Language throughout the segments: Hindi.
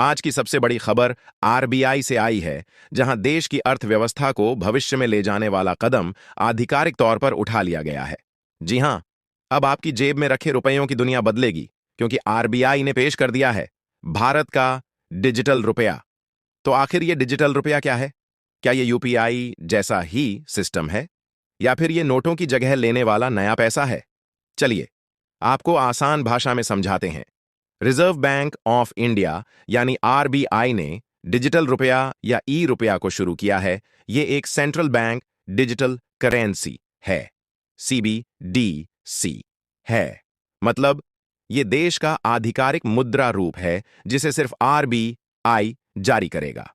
आज की सबसे बड़ी खबर आरबीआई से आई है, जहां देश की अर्थव्यवस्था को भविष्य में ले जाने वाला कदम आधिकारिक तौर पर उठा लिया गया है। जी हां, अब आपकी जेब में रखे रुपयों की दुनिया बदलेगी, क्योंकि आरबीआई ने पेश कर दिया है भारत का डिजिटल रुपया। तो आखिर ये डिजिटल रुपया क्या है? क्या ये यूपीआई जैसा ही सिस्टम है, या फिर ये नोटों की जगह लेने वाला नया पैसा है? चलिए, आपको आसान भाषा में समझाते हैं। रिजर्व बैंक ऑफ इंडिया यानी आरबीआई ने डिजिटल रुपया या ई रुपया को शुरू किया है। ये एक सेंट्रल बैंक डिजिटल करेंसी है, सीबीडीसी है। मतलब ये देश का आधिकारिक मुद्रा रूप है, जिसे सिर्फ आरबीआई जारी करेगा।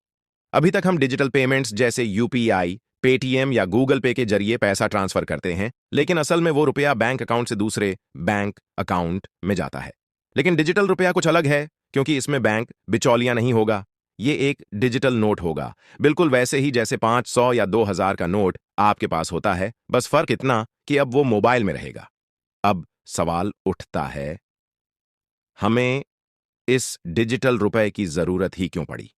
अभी तक हम डिजिटल पेमेंट्स जैसे यूपीआई, पेटीएम या गूगल पे के जरिए पैसा ट्रांसफर करते हैं, लेकिन असल में वो रुपया बैंक अकाउंट से दूसरे बैंक अकाउंट में जाता है। लेकिन डिजिटल रुपया कुछ अलग है, क्योंकि इसमें बैंक बिचौलिया नहीं होगा। ये एक डिजिटल नोट होगा, बिल्कुल वैसे ही जैसे 500 या 2000 का नोट आपके पास होता है। बस फर्क इतना कि अब वो मोबाइल में रहेगा। अब सवाल उठता है, हमें इस डिजिटल रुपए की जरूरत ही क्यों पड़ी?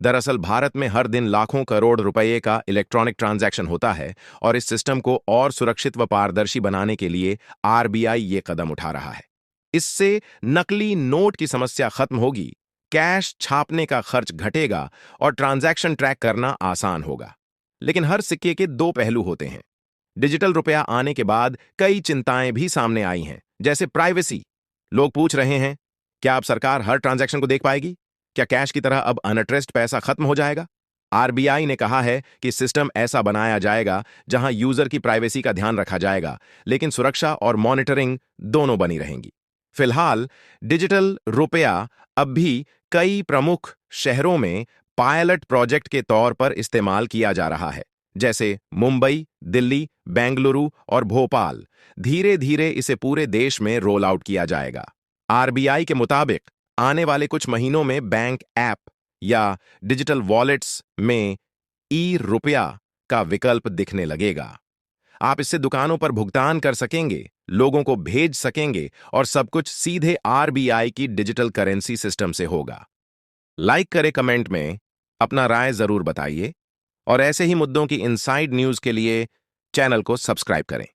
दरअसल भारत में हर दिन लाखों करोड़ रुपए का इलेक्ट्रॉनिक ट्रांजैक्शन होता है, और इस सिस्टम को और सुरक्षित व पारदर्शी बनाने के लिए आरबीआई ये कदम उठा रहा है। इससे नकली नोट की समस्या खत्म होगी, कैश छापने का खर्च घटेगा और ट्रांजैक्शन ट्रैक करना आसान होगा। लेकिन हर सिक्के के दो पहलू होते हैं। डिजिटल रुपया आने के बाद कई चिंताएं भी सामने आई हैं, जैसे प्राइवेसी। लोग पूछ रहे हैं, क्या अब सरकार हर ट्रांजैक्शन को देख पाएगी? क्या कैश की तरह अब अनट्रेस्ड पैसा खत्म हो जाएगा? आरबीआई ने कहा है कि सिस्टम ऐसा बनाया जाएगा जहां यूजर की प्राइवेसी का ध्यान रखा जाएगा, लेकिन सुरक्षा और मॉनिटरिंग दोनों बनी रहेंगी। फिलहाल डिजिटल रुपया अब भी कई प्रमुख शहरों में पायलट प्रोजेक्ट के तौर पर इस्तेमाल किया जा रहा है, जैसे मुंबई, दिल्ली, बेंगलुरु और भोपाल। धीरे धीरे इसे पूरे देश में रोल आउट किया जाएगा। आरबीआई के मुताबिक आने वाले कुछ महीनों में बैंक ऐप या डिजिटल वॉलेट्स में ई रुपया का विकल्प दिखने लगेगा। आप इससे दुकानों पर भुगतान कर सकेंगे, लोगों को भेज सकेंगे, और सब कुछ सीधे आरबीआई की डिजिटल करेंसी सिस्टम से होगा। लाइक करें, कमेंट में अपना राय जरूर बताइए, और ऐसे ही मुद्दों की इनसाइड न्यूज के लिए चैनल को सब्सक्राइब करें।